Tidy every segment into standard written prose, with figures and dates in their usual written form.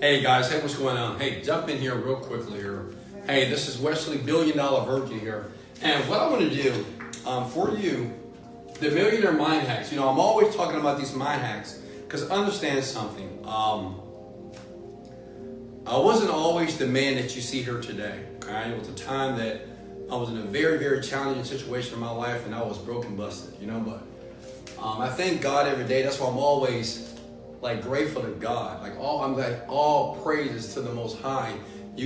Hey guys, hey, what's going on? Hey, jump in here real quickly here. Hey, this is Wesley $1 Virgin here. And what I want to do for you, the millionaire mind hacks. You know, I'm always talking about these mind hacks because understand something. I wasn't always the man that you see here today. Okay, it was a time that I was in a very, very challenging situation in my life, and I was broken, busted. You know, but I thank God every day. That's why I'm always grateful to God. All praises to the Most High.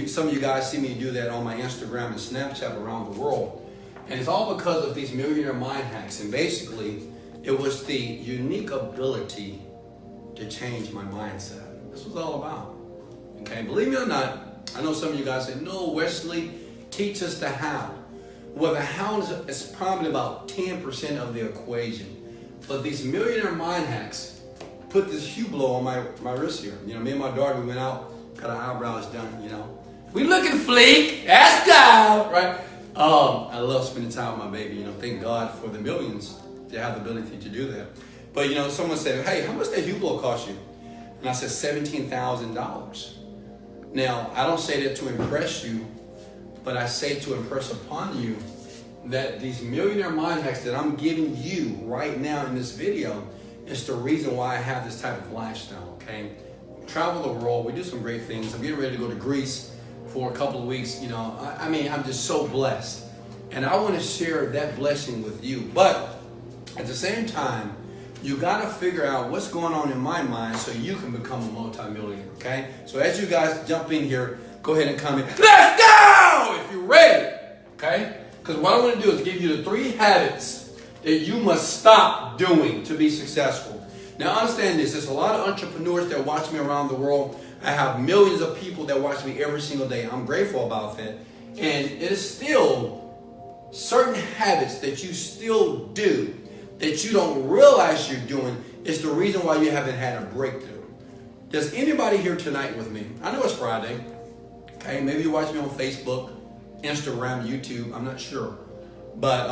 Some of you guys see me do that on my Instagram and Snapchat around the world, and it's all because of these millionaire mind hacks. And basically, it was the unique ability to change my mindset. This was all about. Okay, believe me or not, I know some of you guys say, "No, Wesley, teach us the how." Well, the how is probably about 10% of the equation, but these millionaire mind hacks put this Hublot on my wrist here. You know, me and my daughter, we went out, got our eyebrows done, you know. We looking fleek, that's down, right? I love spending time with my baby, you know. Thank God for the millions to have the ability to do that. But, you know, someone said, "Hey, how much that Hublot cost you?" And I said, $17,000. Now, I don't say that to impress you, but I say to impress upon you that these millionaire mind hacks that I'm giving you right now in this video is the reason why I have this type of lifestyle, okay? Travel the world, we do some great things. I'm getting ready to go to Greece for a couple of weeks, you know. I mean, I'm just so blessed. And I want to share that blessing with you. But at the same time, you got to figure out what's going on in my mind so you can become a multimillionaire, okay? So as you guys jump in here, go ahead and comment, "Let's go!" if you're ready, okay? Because what I want to do is give you the 3 habits that you must stop doing to be successful. Now understand this, there's a lot of entrepreneurs that watch me around the world. I have millions of people that watch me every single day. I'm grateful about that. And it is still certain habits that you still do that you don't realize you're doing is the reason why you haven't had a breakthrough. Does anybody here tonight with me? I know it's Friday. Okay, maybe you watch me on Facebook, Instagram, YouTube, I'm not sure. But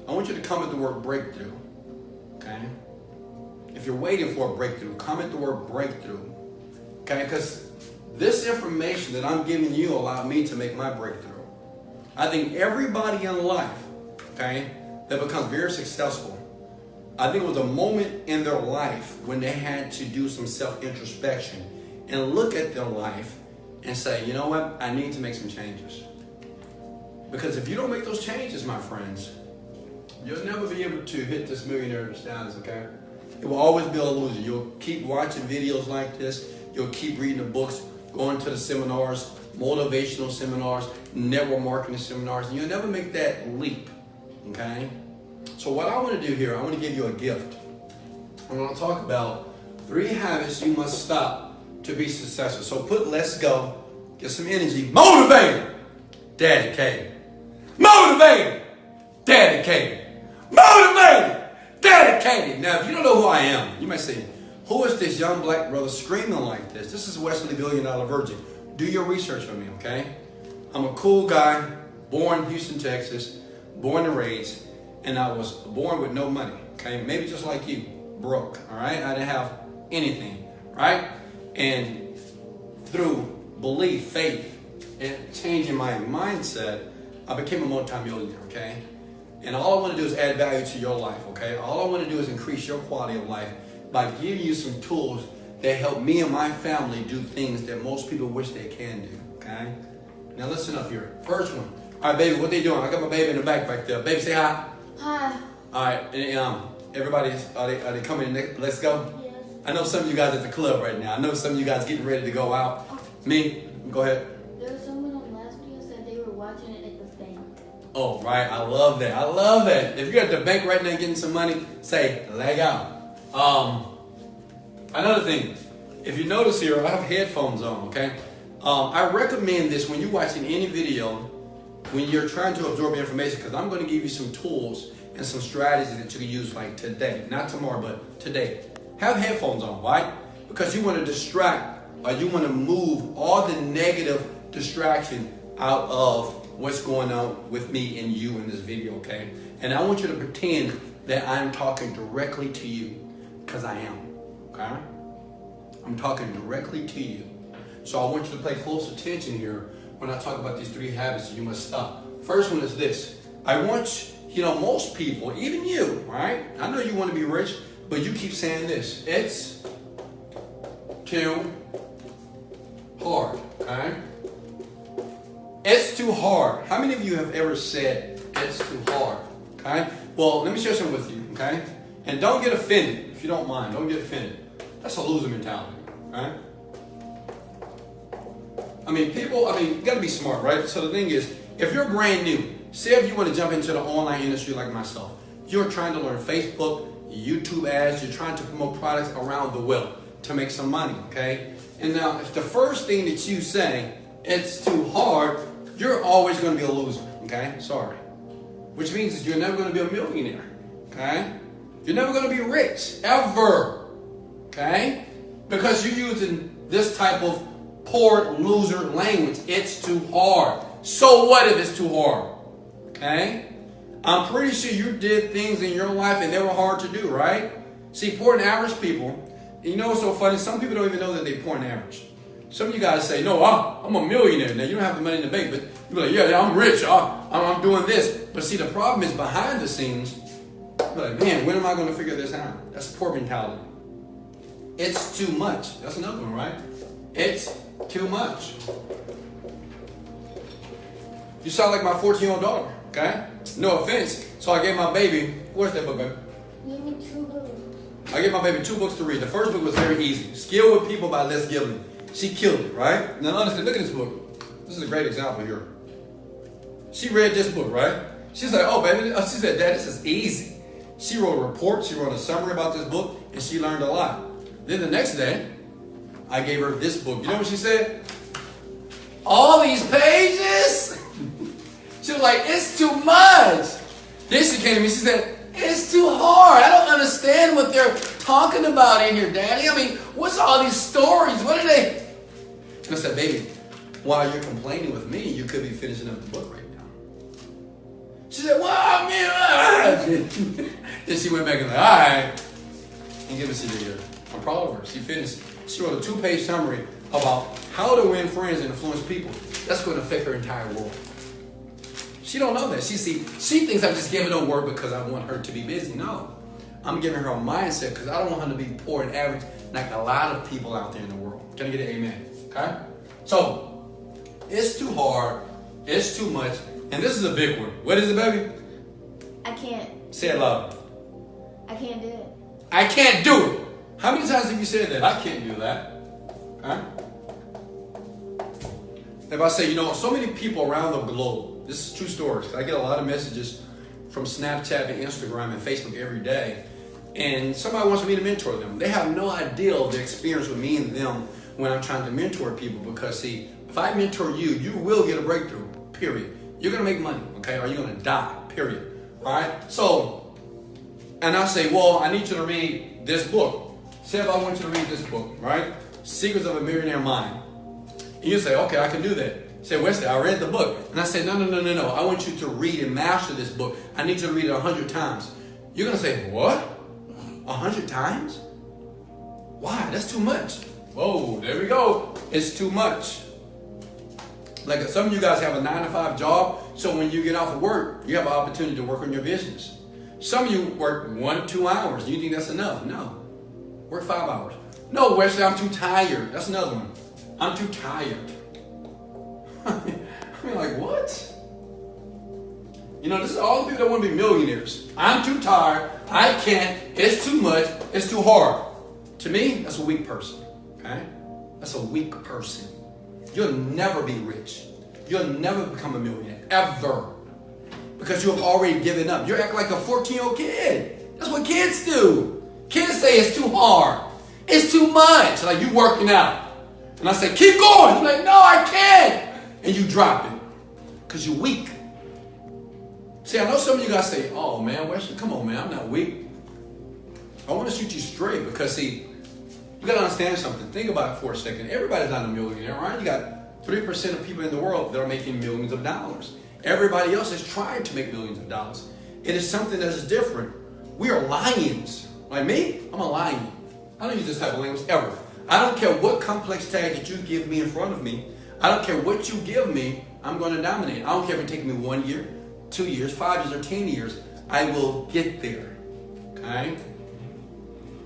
I want you to comment the word breakthrough, okay? If you're waiting for a breakthrough, comment the word breakthrough, okay? Because this information that I'm giving you allowed me to make my breakthrough. I think everybody in life, okay, that becomes very successful, I think it was a moment in their life when they had to do some self-introspection and look at their life and say, "You know what, I need to make some changes." Because if you don't make those changes, my friends, you'll never be able to hit this millionaire status, okay? It will always be an illusion. You'll keep watching videos like this. You'll keep reading the books, going to the seminars, motivational seminars, network marketing seminars, and you'll never make that leap, okay? So what I want to do here, I want to give you a gift. I want to talk about 3 habits you must stop to be successful. So put "let's go," get some energy, motivated, dedicated. Motivated, dedicated. Motivated, dedicated. Now, if you don't know who I am, you might say, "Who is this young black brother screaming like this?" This is Wesley $1 Virgin. Do your research on me, okay? I'm a cool guy, born in Houston, Texas, born and raised, and I was born with no money, okay? Maybe just like you, broke, all right? I didn't have anything, right? And through belief, faith, and changing my mindset, I became a multimillionaire, okay? And all I want to do is add value to your life, okay? All I want to do is increase your quality of life by giving you some tools that help me and my family do things that most people wish they can do, okay? Now listen up here. First one. All right, baby, what they doing? I got my baby in the back there. Baby, say hi. Hi. All right, and, everybody, are they coming in? Let's go? Yes. I know some of you guys at the club right now. I know some of you guys getting ready to go out. Me? Go ahead. There was someone on last video said they were watching it at the bank. Oh, right. I love that. I love that. If you're at the bank right now getting some money, say, "Leg out." Another thing, if you notice here, I have headphones on, okay? I recommend this when you're watching any video, when you're trying to absorb information, because I'm going to give you some tools and some strategies that you can use like today. Not tomorrow, but today. Have headphones on, right? Because you want to distract, or you want to move all the negative distraction out of what's going on with me and you in this video, okay? And I want you to pretend that I'm talking directly to you, because I am, okay? I'm talking directly to you. So I want you to pay close attention here when I talk about these 3 habits that you must stop. First one is this. I want, most people, even you, right? I know you want to be rich, but you keep saying this. It's too hard, okay? It's too hard. How many of you have ever said it's too hard, okay? Well, let me share something with you, okay? And don't get offended, if you don't mind. Don't get offended. That's a loser mentality, right? You got to be smart, right? So the thing is, if you're brand new, say if you want to jump into the online industry like myself, you're trying to learn Facebook, YouTube ads, you're trying to promote products around the world to make some money, okay? And now, if the first thing that you say, it's too hard, you're always going to be a loser, okay? Sorry. Which means that you're never going to be a millionaire, okay? You're never going to be rich, ever, okay? Because you're using this type of poor loser language. It's too hard. So what if it's too hard? Okay? I'm pretty sure you did things in your life and they were hard to do, right? See, poor and average people, you know what's so funny? Some people don't even know that they're poor and average. Some of you guys say, no, I'm a millionaire. Now, you don't have the money in the bank, but you're like, yeah, I'm rich. I'm doing this. But see, the problem is behind the scenes, you're like, man, when am I going to figure this out? That's poor mentality. It's too much. That's another one, right? It's too much. You sound like my 14-year-old daughter, okay? No offense. So I gave my baby, where's that book, baby? Give me 2 books. I gave my baby 2 books to read. The first book was very easy. Skill with People by Les Gibson. She killed it, right? Now honestly, look at this book. This is a great example here. She read this book, right? She's like, oh, baby. She said, Dad, this is easy. She wrote a report. She wrote a summary about this book, and she learned a lot. Then the next day, I gave her this book. You know what she said? All these pages? She was like, it's too much. Then she came to me, she said, it's too hard. I don't understand what they're talking about in here, Daddy. What's all these stories? What are they? And I said, baby, while you're complaining with me, you could be finishing up the book right now. She said, well, man. Then she went back and like, all right. And give us a here. I'm proud of her. She finished. She wrote a 2-page summary about how to win friends and influence people. That's going to affect her entire world. She don't know that. She thinks I'm just giving her word because I want her to be busy. No. I'm giving her a mindset because I don't want her to be poor and average like a lot of people out there in the world. Can I get an amen? Okay? So, it's too hard. It's too much. And this is a big one. What is it, baby? I can't. Say it loud. I can't do it. I can't do it. How many times have you said that? I can't do that. Okay? If I say, so many people around the globe, this is true stories. I get a lot of messages from Snapchat and Instagram and Facebook every day. And somebody wants me to mentor them. They have no idea of the experience with me and them when I'm trying to mentor people. Because see, if I mentor you, you will get a breakthrough, period. You're going to make money, okay? Or you're going to die, period. All right? So, and I say, well, I need you to read this book. Say if I want you to read this book, right? Secrets of a Millionaire Mind. And you say, okay, I can do that. Say, Wesley, I read the book. And I say, no. I want you to read and master this book. I need you to read it 100 times. You're going to say, what? 100 times? Why? That's too much. Whoa, there we go. It's too much. Like some of you guys have a 9-to-5 job. So when you get off of work, you have an opportunity to work on your business. Some of you work 1-2 hours. You think that's enough? No. Work 5 hours. No, Wesley, I'm too tired. That's another one. I'm too tired. Like, what? This is all the people that want to be millionaires. I'm too tired. I can't. It's too much. It's too hard. To me, that's a weak person. Okay? That's a weak person. You'll never be rich. You'll never become a millionaire. Ever. Because you have already given up. You're acting like a 14-year-old kid. That's what kids do. Kids say it's too hard. It's too much. Like you working out. And I say, keep going. You're like, no, I can't. And you drop it. Because you're weak. See, I know some of you guys say, oh man, Wesley, come on man, I'm not weak. I want to shoot you straight because see, you got to understand something. Think about it for a second. Everybody's not a millionaire, right? You got 3% of people in the world that are making millions of dollars. Everybody else is trying to make millions of dollars. It is something that is different. We are lions. Like me, I'm a lion. I don't use this type of language ever. I don't care what complex tag that you give me in front of me. I don't care what you give me, I'm going to dominate. I don't care if it takes me 1 year, 2 years, 5 years, or 10 years. I will get there. Okay?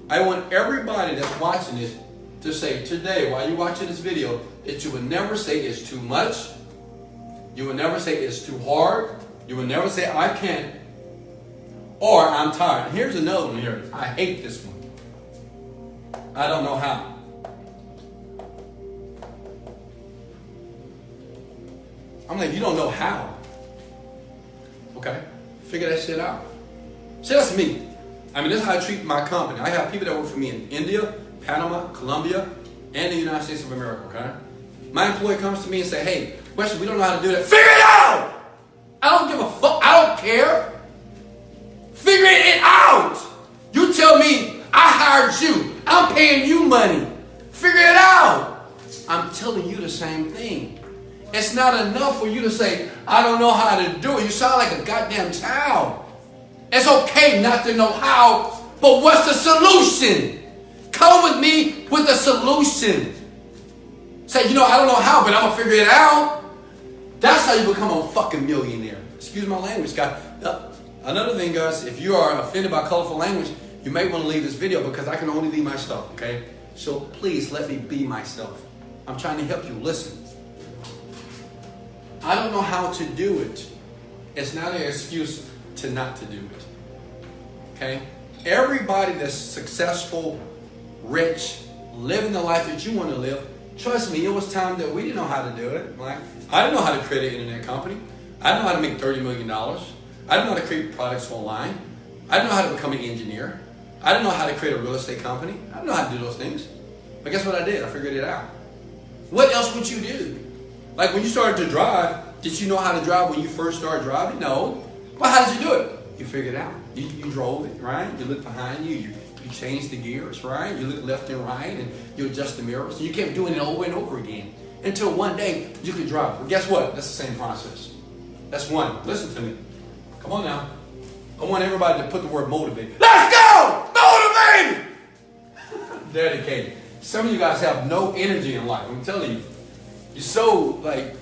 I want everybody that's watching this to say today, while you're watching this video, that you would never say it's too much. You would never say it's too hard. You would never say I can't. Or I'm tired. Here's another one here. I hate this one. I don't know how. I'm like, you don't know how. Okay? Figure that shit out. See, that's me. I mean, this is how I treat my company. I have people that work for me in India, Panama, Colombia, and the United States of America, okay? My employee comes to me and say, hey, Wesley, we don't know how to do that. Figure it out! I don't give a fuck. I don't care. Figure it out! You tell me I hired you. I'm paying you money. Figure it out. I'm telling you the same thing. It's not enough for you to say, I don't know how to do it. You sound like a goddamn child. It's okay not to know how, but what's the solution? Come with me with a solution. Say, you know, I don't know how, but I'm going to figure it out. That's how you become a fucking millionaire. Excuse my language, guys. Another thing, guys, if you are offended by colorful language, you may want to leave this video because I can only be myself, okay? So please let me be myself. I'm trying to help you. Listen. I don't know how to do it. It's not an excuse to not to do it. Okay? Everybody that's successful, rich, living the life that you want to live, trust me, it was time that we didn't know how to do it. Like, I didn't know how to create an internet company. I didn't know how to make $30 million. I didn't know how to create products online. I didn't know how to become an engineer. I didn't know how to create a real estate company. I didn't know how to do those things. But guess what I did? I figured it out. What else would you do? Like when you started to drive, did you know how to drive when you first started driving? No. Well, how did you do it? You figured it out. You drove it, right? You looked behind you. You changed the gears, right? You looked left and right, and you adjust the mirrors. And you kept doing it over and over again until one day you could drive. Well, guess what? That's the same process. That's one. Listen to me. Come on now. I want everybody to put the word motivate. Let's go! Motivated! Dedicated. Some of you guys have no energy in life. I'm telling you. You're so, like,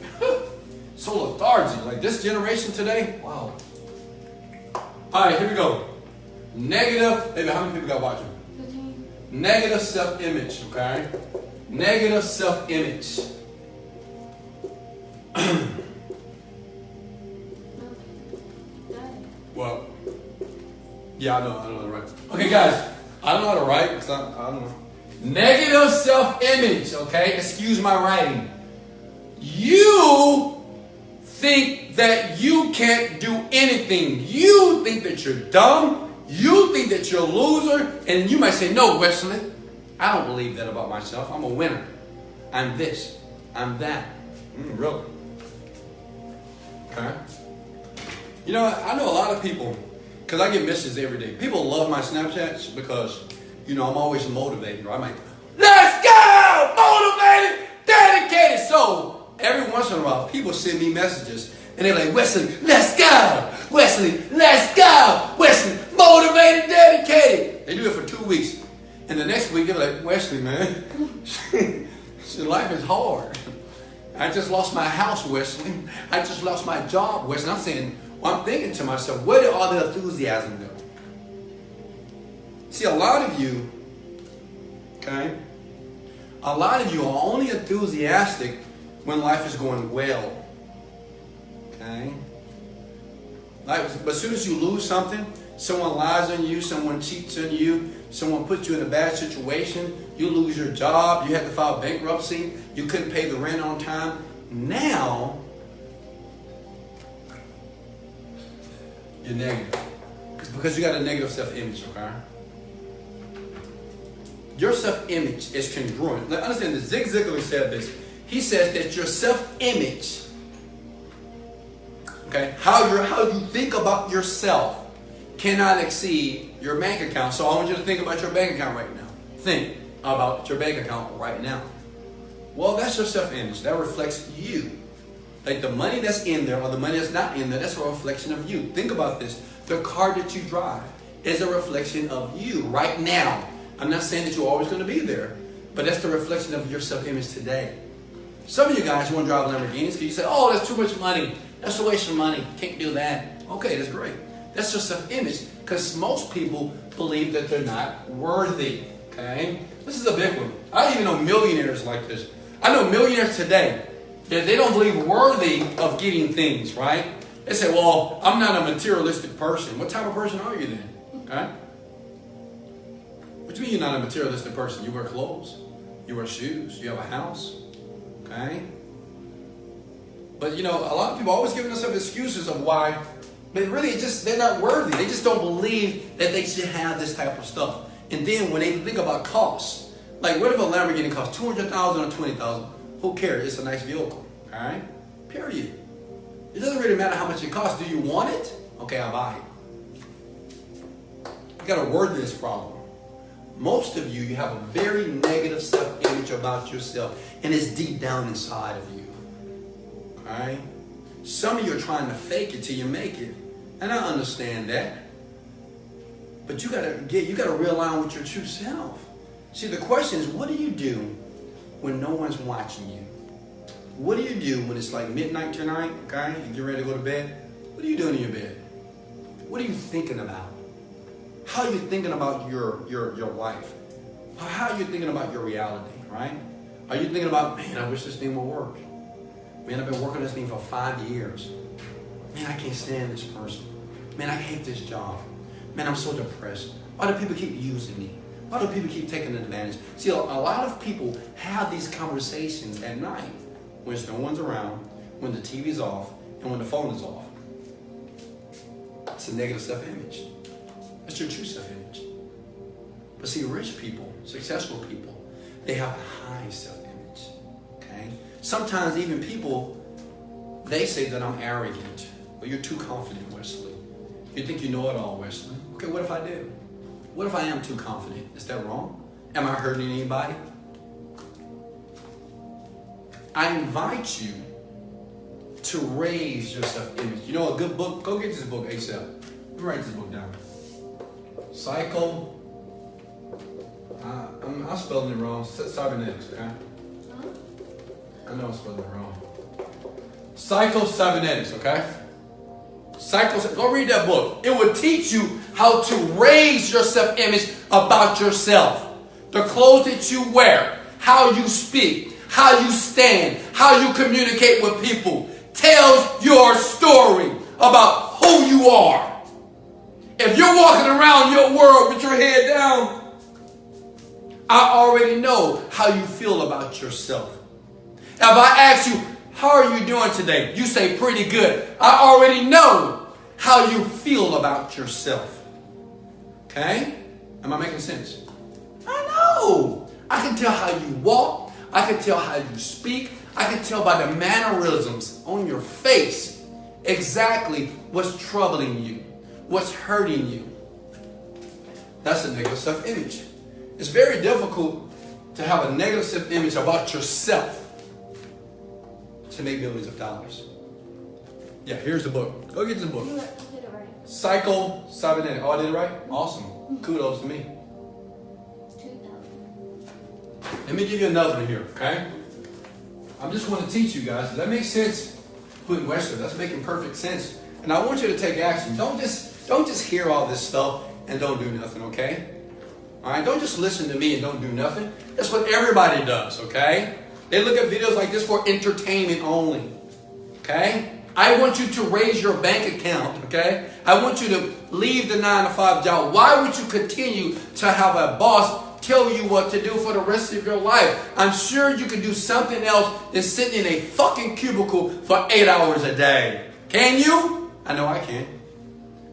so lethargic. Like this generation today, wow. All right, here we go. Negative, maybe how many people got watching? 15. Negative self-image, okay? Negative self-image. Well, yeah, I know, right. Okay, guys, I don't know how to write, because I don't know. Negative self-image, okay? Excuse my writing. You think that you can't do anything. You think that you're dumb. You think that you're a loser. And you might say, no, Wesley, I don't believe that about myself. I'm a winner. I'm this. I'm that. Really? Okay. You know, I know a lot of people, because I get messages every day. People love my Snapchats because, you know, I'm always motivated. Right? I'm like, let's go! Motivated, dedicated. So every once in a while, people send me messages and they're like, Wesley, let's go! Wesley, let's go! Wesley, motivated, dedicated. They do it for 2 weeks. And the next week, they're like, Wesley, man, life is hard. I just lost my house, Wesley. I just lost my job, Wesley. I'm saying, well, I'm thinking to myself, where did all the enthusiasm go? See, a lot of you, okay, a lot of you are only enthusiastic when life is going well, okay? Like, but as soon as you lose something, someone lies on you, someone cheats on you, someone puts you in a bad situation, you lose your job, you had to file bankruptcy, you couldn't pay the rent on time. Now, you're negative. It's because you got a negative self-image, okay? Your self-image is congruent. Like, understand that Zig Ziglar said this. He says that your self-image, okay, how you think about yourself cannot exceed your bank account. So I want you to think about your bank account right now. Think about your bank account right now. Well, that's your self-image. That reflects you. Like the money that's in there or the money that's not in there, that's a reflection of you. Think about this. The car that you drive is a reflection of you right now. I'm not saying that you're always going to be there, but that's the reflection of your self-image today. Some of you guys want to drive Lamborghinis because you say, oh, that's too much money. That's a waste of money. Can't do that. Okay, that's great. That's your self-image because most people believe that they're not worthy. Okay? This is a big one. I even know millionaires like this. I know millionaires today that they don't believe worthy of getting things, right? They say, well, I'm not a materialistic person. What type of person are you then? Okay? What do you mean you're not a materialistic person? You wear clothes. You wear shoes. You have a house. Okay? But, you know, a lot of people are always giving themselves excuses of why, but really they're not worthy. They just don't believe that they should have this type of stuff. And then when they think about costs, like what if a Lamborghini costs $200,000 or $20,000? Who cares? It's a nice vehicle. All right? Period. It doesn't really matter how much it costs. Do you want it? Okay, I'll buy it. You got a worthiness problem. Most of you have a very negative self-image about yourself, and it's deep down inside of you. All right? Some of you are trying to fake it till you make it, and I understand that. But you gotta realign with your true self. See, the question is, what do you do when no one's watching you? What do you do when it's like midnight tonight, okay? You get ready to go to bed? What are you doing in your bed? What are you thinking about? How are you thinking about your life? How are you thinking about your reality, right? Are you thinking about, man, I wish this thing would work. Man, I've been working on this thing for 5 years. Man, I can't stand this person. Man, I hate this job. Man, I'm so depressed. Why do people keep using me? Why do people keep taking advantage? See, a lot of people have these conversations at night when no one's around, when the TV's off, and when the phone is off. It's a negative self-image. That's your true self-image. But see, rich people, successful people, they have a high self-image. Okay? Sometimes even people, they say that I'm arrogant. Well, you're too confident, Wesley. You think you know it all, Wesley. Okay, what if I do? What if I am too confident? Is that wrong? Am I hurting anybody? I invite you to raise your self-image. You know a good book? Go get this book ASAP. Let me write this book down. I'm spelling it wrong. Cybernetics, okay? I know I'm spelling it wrong. Psycho-cybernetics, okay? Go read that book. It will teach you how to raise your self-image about yourself. The clothes that you wear, how you speak, how you stand, how you communicate with people tells your story about who you are. If you're walking around your world with your head down, I already know how you feel about yourself. If I ask you, how are you doing today? You say pretty good. I already know how you feel about yourself. Okay? Am I making sense? I know. I can tell how you walk. I can tell how you speak. I can tell by the mannerisms on your face exactly what's troubling you, what's hurting you. That's a negative self-image. It's very difficult to have a negative self-image about yourself to make millions of dollars. Yeah, here's the book. Go get the book. You did it right. Psycho-cybernetics. Oh, I did it right? Awesome. Kudos to me. 2000. Let me give you another one here, okay? I just want to teach you guys. Does that make sense? Putting Wesley, that's making perfect sense. And I want you to take action. Don't just hear all this stuff and don't do nothing, okay? All right, don't just listen to me and don't do nothing. That's what everybody does, okay? They look at videos like this for entertainment only, okay? I want you to raise your bank account, okay? I want you to leave the 9-to-5 job. Why would you continue to have a boss tell you what to do for the rest of your life? I'm sure you can do something else than sitting in a fucking cubicle for 8 hours a day. Can you? I know I can.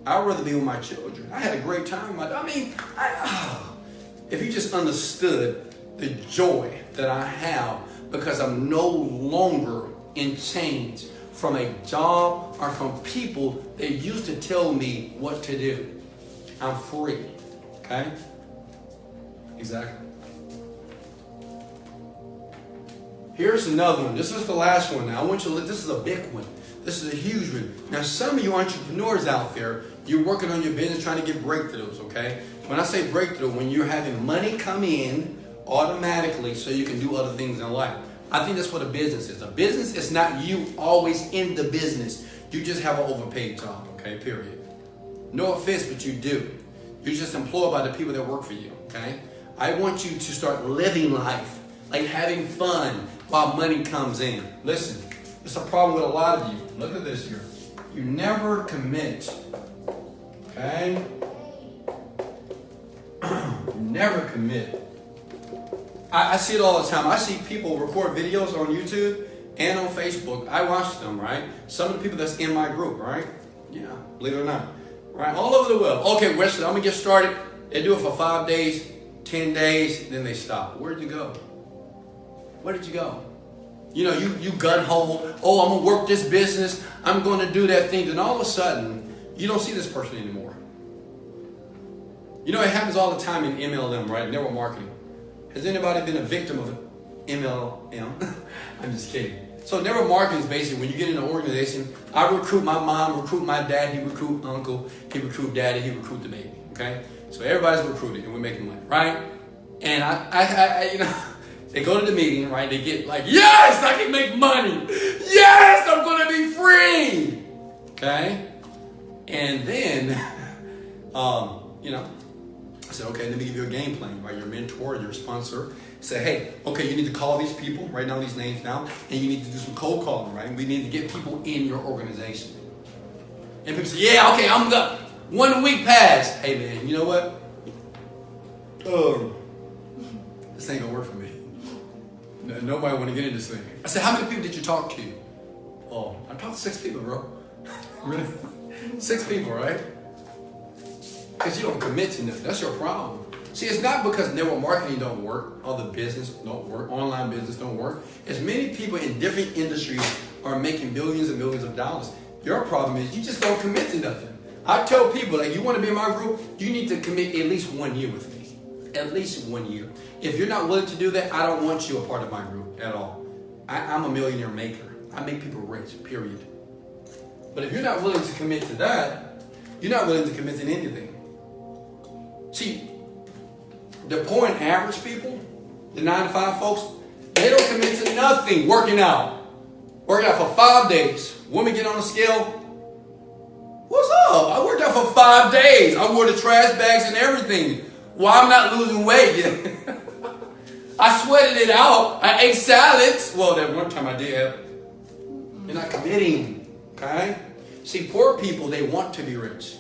I'd rather be with my children. I had a great time. If you just understood the joy that I have because I'm no longer in chains from a job or from people that used to tell me what to do. I'm free. Okay? Exactly. Here's another one. This is the last one. Now I want you to look. This is a big one. This is a huge one. Now some of you entrepreneurs out there, you're working on your business trying to get breakthroughs, okay? When I say breakthrough, when you're having money come in automatically so you can do other things in life. I think that's what a business is. A business is not you always in the business. You just have an overpaid job, okay, period. No offense, but you do. You're just employed by the people that work for you, okay? I want you to start living life, like having fun while money comes in. Listen, it's a problem with a lot of you. Look at this here. You never commit, okay? You never commit. I see it all the time. I see people record videos on YouTube and on Facebook. I watch them, right? Some of the people that's in my group, right? Yeah, believe it or not. Right, all over the world. Okay, Wesley, I'm going to get started. They do it for 5 days, 10 days, then they stop. Where'd you go? Where did you go? You know, you gun-ho. Oh, I'm going to work this business. I'm going to do that thing. Then all of a sudden, you don't see this person anymore. You know, it happens all the time in MLM, right? Network marketing. Has anybody been a victim of MLM? I'm just kidding. So network marketing is basically when you get in an organization, I recruit my mom, recruit my dad, he recruit uncle, he recruit daddy, he recruit the baby, okay? So everybody's recruited and we're making money, right? And I you know, they go to the meeting, right? They get like, yes, I can make money. Yes, I'm going to be free. Okay? And then, you know, I said, okay, let me give you a game plan, right? Your mentor, your sponsor. Say, hey, okay, you need to call these people, write down these names now, and you need to do some cold calling, right? We need to get people in your organization. And people say, yeah, okay, I'm good. 1 week passed. Hey, man, you know what? This ain't gonna work for me. Nobody want to get in this thing. I said, how many people did you talk to? Oh, I talked to 6 people, bro. Really? 6 people, right? Because you don't commit to nothing. That's your problem. See, it's not because network marketing don't work, other business don't work, online business don't work. As many people in different industries are making millions and millions of dollars. Your problem is you just don't commit to nothing. I tell people, like, you want to be in my group, you need to commit at least 1 year with me. At least 1 year. If you're not willing to do that, I don't want you a part of my group at all. I'm a millionaire maker. I make people rich, period. But if you're not willing to commit to that, you're not willing to commit to anything. See, the poor and average people, the 9 to 5 folks, they don't commit to nothing. Working out for 5 days. Women get on the scale. What's up? I worked out for 5 days. I wore the trash bags and everything. Why I'm not losing weight yet? I sweated it out. I ate salads. Well, that one time I did. You're not committing. Okay? See, poor people, they want to be rich.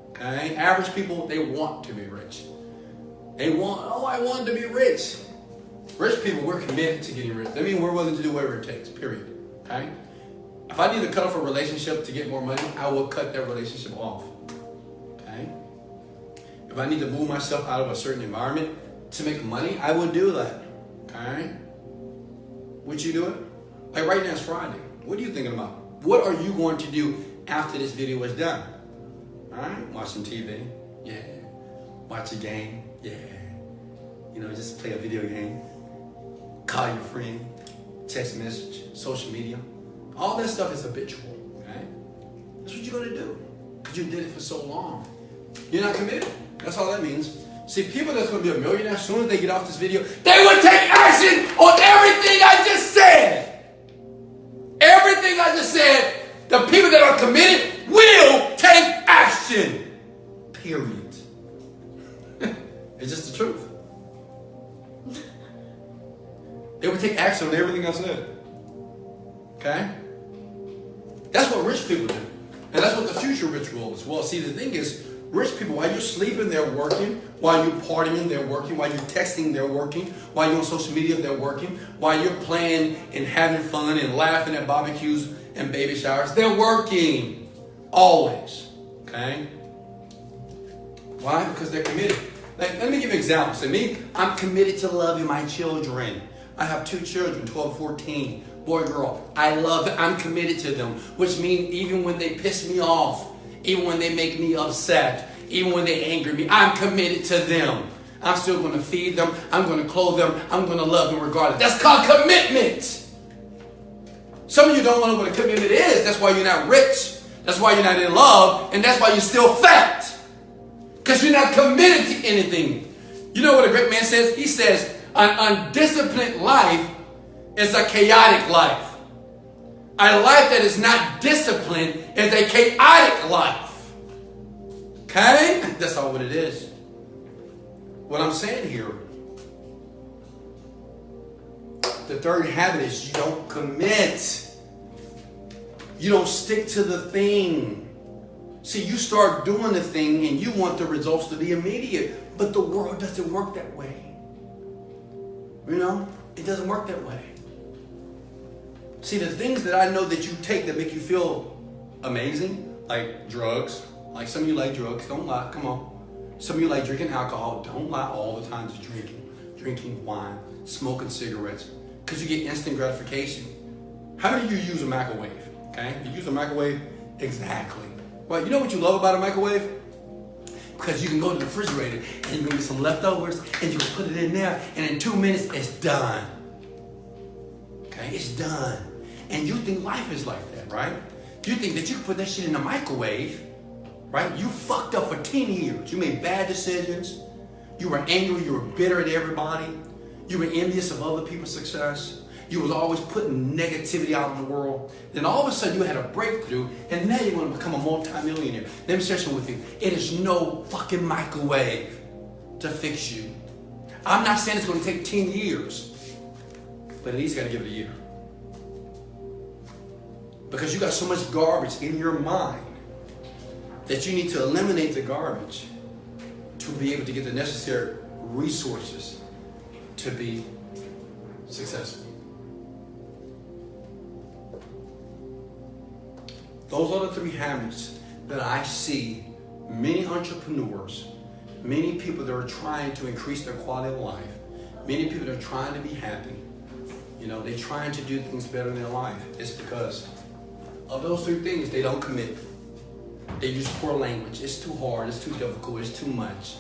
Okay? Average people, they want to be rich. They want, oh, I want to be rich. Rich people, we're committed to getting rich. That means we're willing to do whatever it takes, period. Okay? If I need to cut off a relationship to get more money, I will cut that relationship off. Okay? If I need to move myself out of a certain environment to make money, I will do that. Okay? Would you do it? Like right now it's Friday. What are you thinking about? What are you going to do after this video is done? Alright? Watch some TV. Yeah. Watch a game. Yeah. You know, just play a video game. Call your friend. Text message. Social media. All that stuff is habitual. Okay? That's what you're going to do. Because you did it for so long. You're not committed. That's all that means. See, people that's going to be a millionaire, as soon as they get off this video, they will take action on everything I just said. Everything I just said, the people that are committed will take action. Period. It's just the truth. They will take action on everything I said. Okay? That's what rich people do. And that's what the future rich will as well. See, the thing is, rich people, while you're sleeping, they're working. While you're partying, they're working. While you're texting, they're working. While you're on social media, they're working. While you're playing and having fun and laughing at barbecues and baby showers, they're working. Always. Okay? Why? Because they're committed. Like, let me give you an example. So me, I'm committed to loving my children. I have 2 children, 12, 14, boy, girl. I love them. I'm committed to them, which means even when they piss me off, even when they make me upset, even when they anger me, I'm committed to them. I'm still going to feed them. I'm going to clothe them. I'm going to love them regardless. That's called commitment. Some of you don't know what a commitment is. That's why you're not rich. That's why you're not in love. And that's why you're still fat. Because you're not committed to anything. You know what a great man says? He says, An undisciplined life is a chaotic life. A life that is not disciplined is a chaotic life. Okay? That's all what it is. What I'm saying here, the third habit is you don't commit. You don't stick to the thing. See, you start doing the thing and you want the results to be immediate, but the world doesn't work that way. You know, it doesn't work that way. See, the things that I know that you take that make you feel amazing, like drugs, like some of you like drugs, don't lie, come on. Some of you like drinking alcohol, don't lie all the time to drinking wine, smoking cigarettes, because you get instant gratification. How many of you use a microwave? Okay, you use a microwave? Exactly. Well, you know what you love about a microwave? Because you can go to the refrigerator and you can get some leftovers and you can put it in there and in 2 minutes it's done. Okay, it's done. And you think life is like that, right? You think that you can put that shit in the microwave, right? You fucked up for 10 years. You made bad decisions. You were angry. You were bitter at everybody. You were envious of other people's success. You was always putting negativity out in the world. Then all of a sudden you had a breakthrough and now you're going to become a multi-millionaire. Let me share something with you. It is no fucking microwave to fix you. I'm not saying it's going to take 10 years, but at least you got to give it a year. Because you got so much garbage in your mind that you need to eliminate the garbage to be able to get the necessary resources to be successful. Those are the 3 habits that I see many entrepreneurs, many people that are trying to increase their quality of life, many people that are trying to be happy. You know, they're trying to do things better in their life. It's because of those 3 things. They don't commit. They use poor language. It's too hard. It's too difficult. It's too much.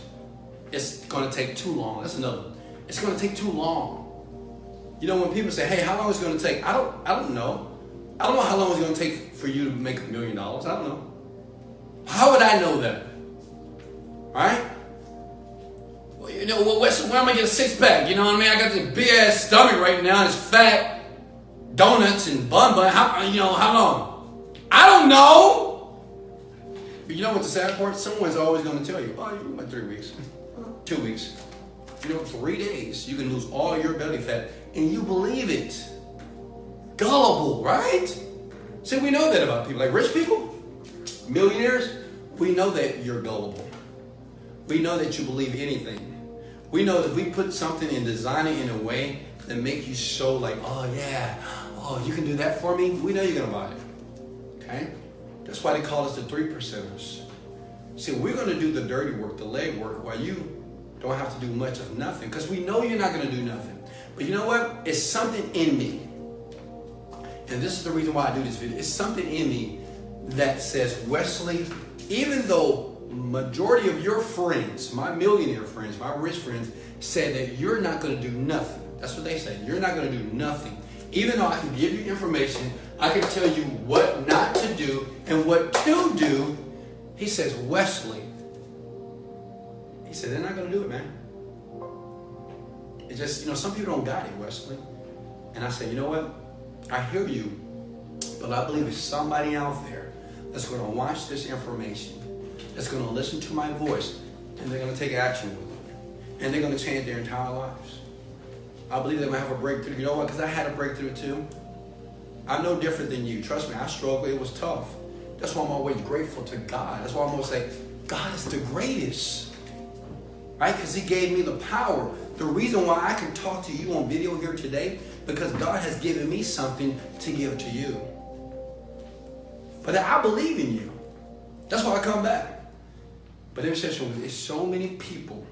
It's going to take too long. That's another one. It's going to take too long. You know, when people say, hey, how long is it going to take? I don't know. I don't know how long it's going to take for you to make $1 million. I don't know. How would I know that? Right? Well, you know, where am I going to get a 6-pack? You know what I mean? I got this big ass stomach right now. It's fat, donuts and bun. How long? I don't know. But you know what the sad part? Someone's always going to tell you, oh, you went 3 weeks, 2 weeks. You know, 3 days, you can lose all your belly fat, and you believe it. Gullible, right? See, we know that about people. Like rich people, millionaires, we know that you're gullible. We know that you believe anything. We know that if we put something and design it in a way that make you so like, oh yeah, oh, you can do that for me? We know you're going to buy it. Okay? That's why they call us the 3%ers. See, we're going to do the dirty work, the leg work, while you don't have to do much of nothing. Because we know you're not going to do nothing. But you know what? It's something in me. And this is the reason why I do this video. It's something in me that says, Wesley, even though majority of your friends, my millionaire friends, my rich friends, say that you're not going to do nothing. That's what they say. You're not going to do nothing. Even though I can give you information, I can tell you what not to do and what to do. He says, Wesley. He said, they're not going to do it, man. It's just, you know, some people don't got it, Wesley. And I say, you know what? I hear you, but I believe there's somebody out there that's going to watch this information, that's going to listen to my voice, and they're going to take action with it. And they're going to change their entire lives. I believe they're going to have a breakthrough. You know what? Because I had a breakthrough too. I'm no different than you. Trust me, I struggled. It was tough. That's why I'm always grateful to God. That's why I'm always say, God is the greatest. Right? Because He gave me the power. The reason why I can talk to you on video here today, because God has given me something to give to you. But I believe in you. That's why I come back. But there's so many people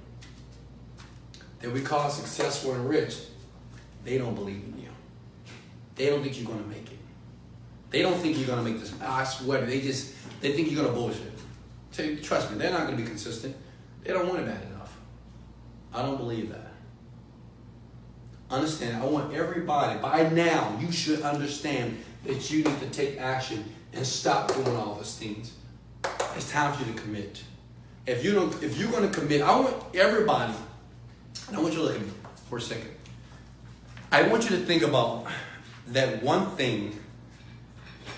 that we call successful and rich. They don't believe in you. They don't think you're going to make it. They don't think you're going to make this. I swear, they think you're going to bullshit. Trust me, they're not going to be consistent. They don't want it bad enough. I don't believe that. Understand, I want everybody, by now, you should understand that you need to take action and stop doing all those things. It's time for you to commit. If you're going to commit, I want everybody, and I want you to look at me. for a second. I want you to think about that one thing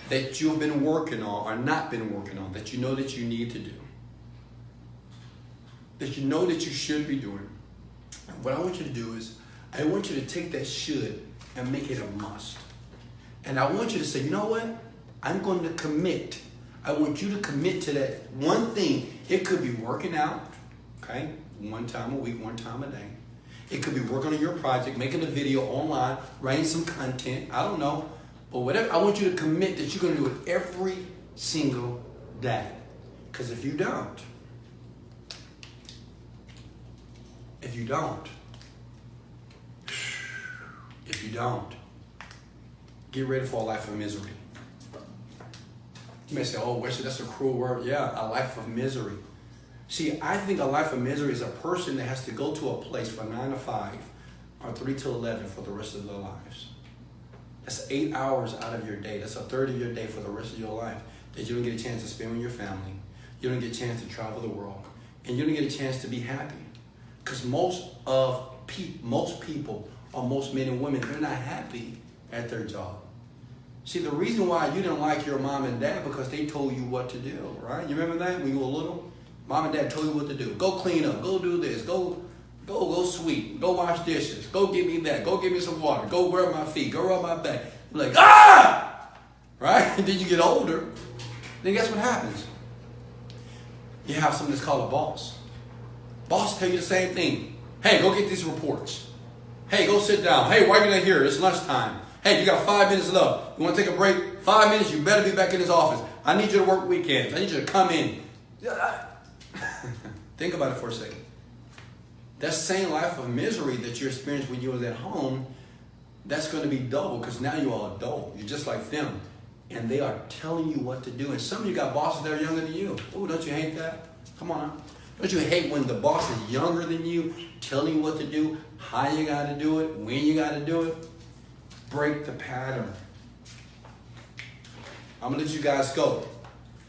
that you've been working on or not been working on that you know that you need to do. That you know that you should be doing. And what I want you to do is, I want you to take that should and make it a must. And I want you to say, you know what? I'm going to commit. I want you to commit to that one thing. It could be working out, okay? One time a week, one time a day. It could be working on your project, making a video online, writing some content. I don't know. But whatever, I want you to commit that you're going to do it every single day. Because if you don't, if you don't, get ready for a life of misery. You may say, oh, Wesley, that's a cruel word. Yeah, a life of misery. See, I think a life of misery is a person that has to go to a place from 9 to 5 or 3 to 11 for the rest of their lives. That's 8 hours out of your day. That's a third of your day for the rest of your life that you don't get a chance to spend with your family. You don't get a chance to travel the world. And you don't get a chance to be happy. Because most people, or most men and women, they're not happy at their job. See, the reason why you didn't like your mom and dad because they told you what to do, right? You remember that when you were little? Mom and dad told you what to do. Go clean up. Go do this. Go sweep. Go wash dishes. Go get me that. Go get me some water. Go rub my feet. Go rub my back. You're like, ah! Right? And then you get older. Then guess what happens? You have something that's called a boss. Boss tell you the same thing. Hey, go get these reports. Hey, go sit down. Hey, why are you not here? It's lunchtime. Hey, you got 5 minutes left. You want to take a break? 5 minutes, you better be back in this office. I need you to work weekends. I need you to come in. Think about it for a second. That same life of misery that you experienced when you was at home, that's going to be double because now you are adult. You're just like them. And they are telling you what to do. And some of you got bosses that are younger than you. Oh, don't you hate that? Come on. Don't you hate when the boss is younger than you, telling you what to do, how you got to do it, when you got to do it? Break the pattern. I'm going to let you guys go.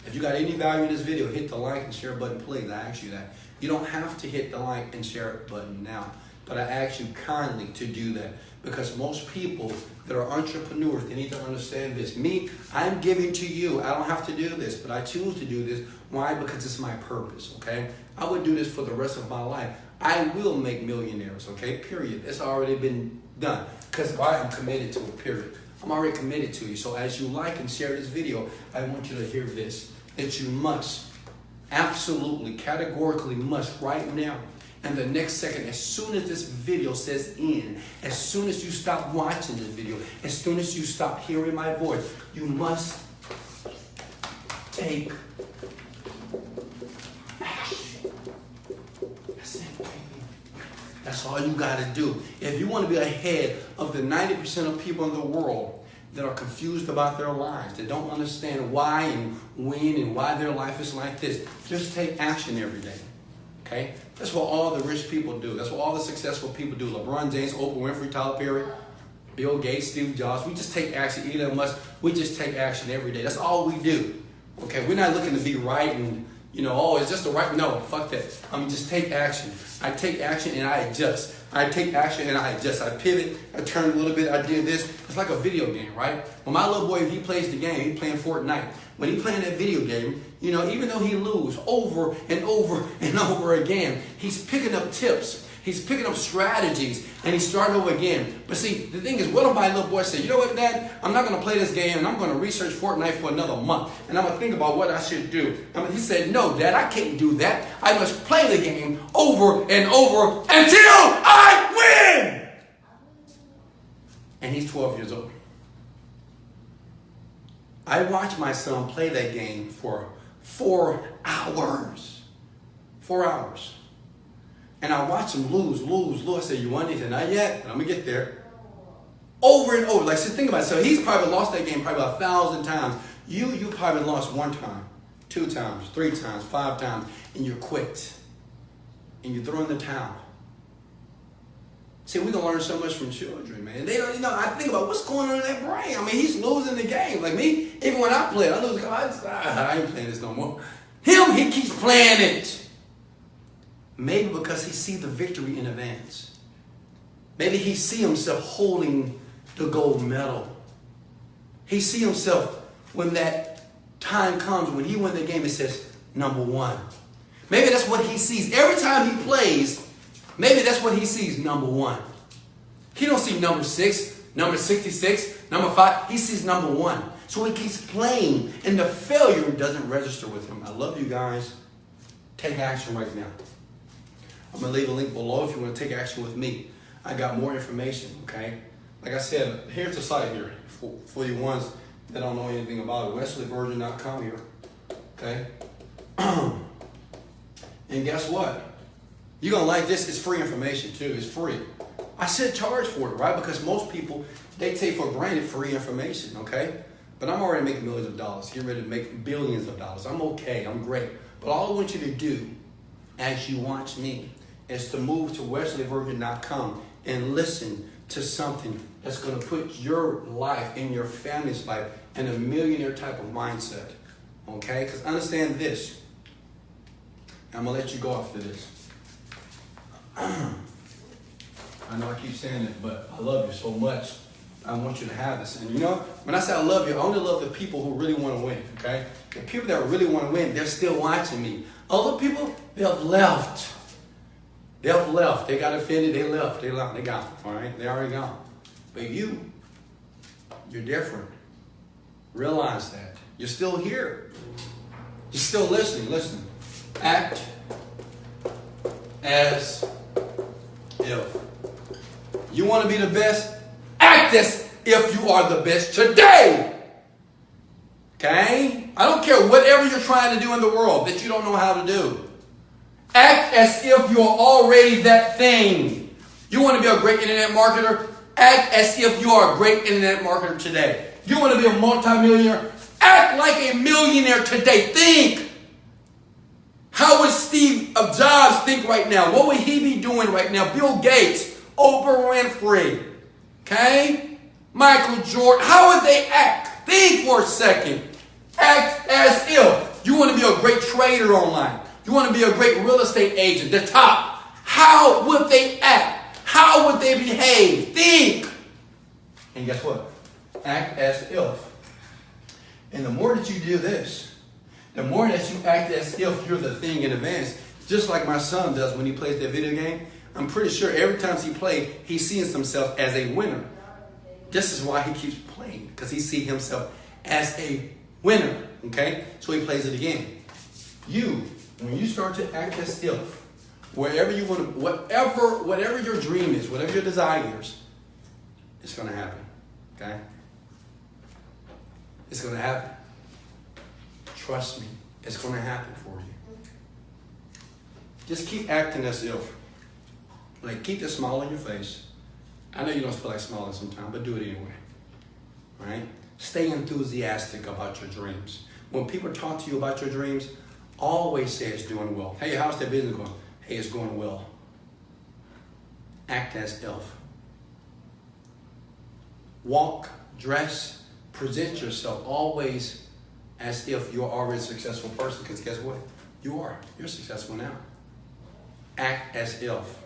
If you got any value in this video, hit the like and share button, please. I ask you that. You don't have to hit the like and share button now, but I ask you kindly to do that because most people that are entrepreneurs, they need to understand this. Me, I'm giving to you. I don't have to do this, but I choose to do this. Why? Because it's my purpose, okay? I would do this for the rest of my life. I will make millionaires, okay? Period. It's already been done because why? I'm committed to it, period. I'm already committed to you. So as you like and share this video, I want you to hear this, that you must, absolutely, categorically must right now, and the next second, as soon as this video says end, as soon as you stop watching this video, as soon as you stop hearing my voice, you must take action. That's it, baby. That's all you got to do. If you want to be ahead of the 90% of people in the world that are confused about their lives, that don't understand why and when and why their life is like this, just take action every day. Okay? That's what all the rich people do. That's what all the successful people do. LeBron James, Oprah Winfrey, Tyler Perry, Bill Gates, Steve Jobs. We just take action. Elon Musk, we just take action every day. That's all we do. Okay? We're not looking to be right and, oh, it's just the right. No, fuck that. Just take action. I take action and I adjust. I take action and I adjust. I pivot. I turn a little bit. I did this. It's like a video game, right? When my little boy, he plays the game, he's playing Fortnite. When he playing that video game, even though he lose over and over and over again, he's picking up tips. He's picking up strategies, and he's starting over again. But see, the thing is, what if my little boy say, you know what, Dad? I'm not going to play this game, and I'm going to research Fortnite for another month, and I'm going to think about what I should do. He said, no, Dad, I can't do that. I must play the game over and over until I win. And he's 12 years old. I watched my son play that game for 4 hours. 4 hours. And I watched him lose. I said, you want it? Not yet, but I'm going to get there. Over and over. Like, so think about it. So he's probably lost that game probably 1,000 times. You probably lost 1 time, 2 times, 3 times, 5 times, and you quit. And you throw in the towel. See, we can learn so much from children, man. They don't, I think about what's going on in their brain. He's losing the game. Like me, even when I play, I lose. I ain't playing this no more. He keeps playing it. Maybe because he sees the victory in advance. Maybe he see himself holding the gold medal. He see himself when that time comes, when he wins the game, it says number one. Maybe that's what he sees. Every time he plays, maybe that's what he sees, number one. He don't see number 6, number 66, number 5. He sees number one. So he keeps playing, and the failure doesn't register with him. I love you guys. Take action right now. I'm going to leave a link below if you want to take action with me. I got more information, okay? Like I said, here's the site here for you ones that don't know anything about it. WesleyVirgin.com here, okay? And guess what? You're going to like this. It's free information, too. It's free. I said charge for it, right? Because most people, they take for granted free information, okay? But I'm already making millions of dollars. Get ready to make billions of dollars. I'm okay. I'm great. But all I want you to do as you watch me is to move to WesleyVirgin.com and listen to something that's going to put your life and your family's life in a millionaire type of mindset. Okay? Because understand this. I'm going to let you go after this. I know I keep saying it, but I love you so much. I want you to have this. And you know, when I say I love you, I only love the people who really want to win, okay? The people that really want to win, they're still watching me. Other people, they've left. They've left. They got offended, they left. They left. They gone, all right? They already gone. But you're different. Realize that. You're still here. You're still listening. Listen. Act as if. You want to be the best? Act as if you are the best today. Okay? I don't care whatever you're trying to do in the world that you don't know how to do. Act as if you're already that thing. You want to be a great internet marketer? Act as if you are a great internet marketer today. You want to be a multimillionaire? Act like a millionaire today. Think. How would Steve Jobs think right now? What would he be doing right now? Bill Gates, Oprah Winfrey, okay? Michael Jordan. How would they act? Think for a second. Act as if you want to be a great trader online. You want to be a great real estate agent, the top. How would they act? How would they behave? Think. And guess what? Act as if. And the more that you do this, the more that you act as if you're the thing in advance, just like my son does when he plays that video game, I'm pretty sure every time he plays, he sees himself as a winner. This is why he keeps playing, because he sees himself as a winner, okay? So he plays it again. When you start to act as if, wherever you want to, whatever your dream is, whatever your desire is, it's going to happen, okay? It's going to happen. Trust me, it's going to happen for you. Just keep acting as if. Like, keep the smile on your face. I know you don't feel like smiling sometimes, but do it anyway. All right? Stay enthusiastic about your dreams. When people talk to you about your dreams, always say it's doing well. Hey, how's that business going? Hey, it's going well. Act as if. Walk, dress, present yourself always as if you're already a successful person, because guess what? You are. You're successful now. Act as if.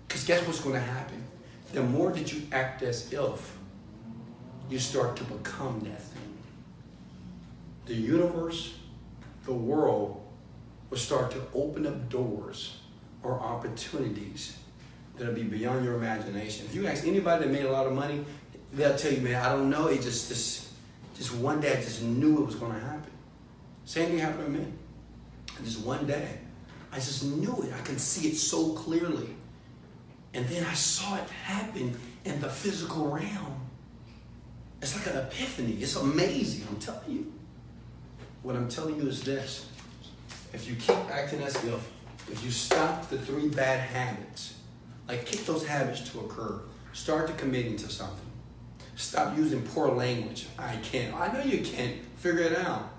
Because guess what's going to happen? The more that you act as if, you start to become that thing. The universe, the world, will start to open up doors or opportunities that'll be beyond your imagination. If you ask anybody that made a lot of money, they'll tell you, man, I don't know. It just one day I just knew it was going to happen. Same thing happened to me. Just one day, I just knew it. I could see it so clearly. And then I saw it happen in the physical realm. It's like an epiphany. It's amazing, I'm telling you. What I'm telling you is this. If you keep acting as if you stop the 3 bad habits, like kick those habits to a curb, start to committing to something. Stop using poor language. I can't. I know you can't. Figure it out.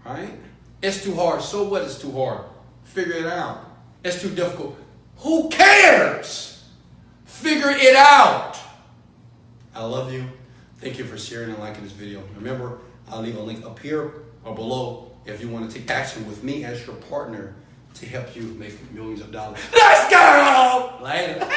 Right? It's too hard. So what is too hard? Figure it out. It's too difficult. Who cares? Figure it out. I love you. Thank you for sharing and liking this video. Remember, I'll leave a link up here or below if you want to take action with me as your partner to help you make millions of dollars. Let's go! Later.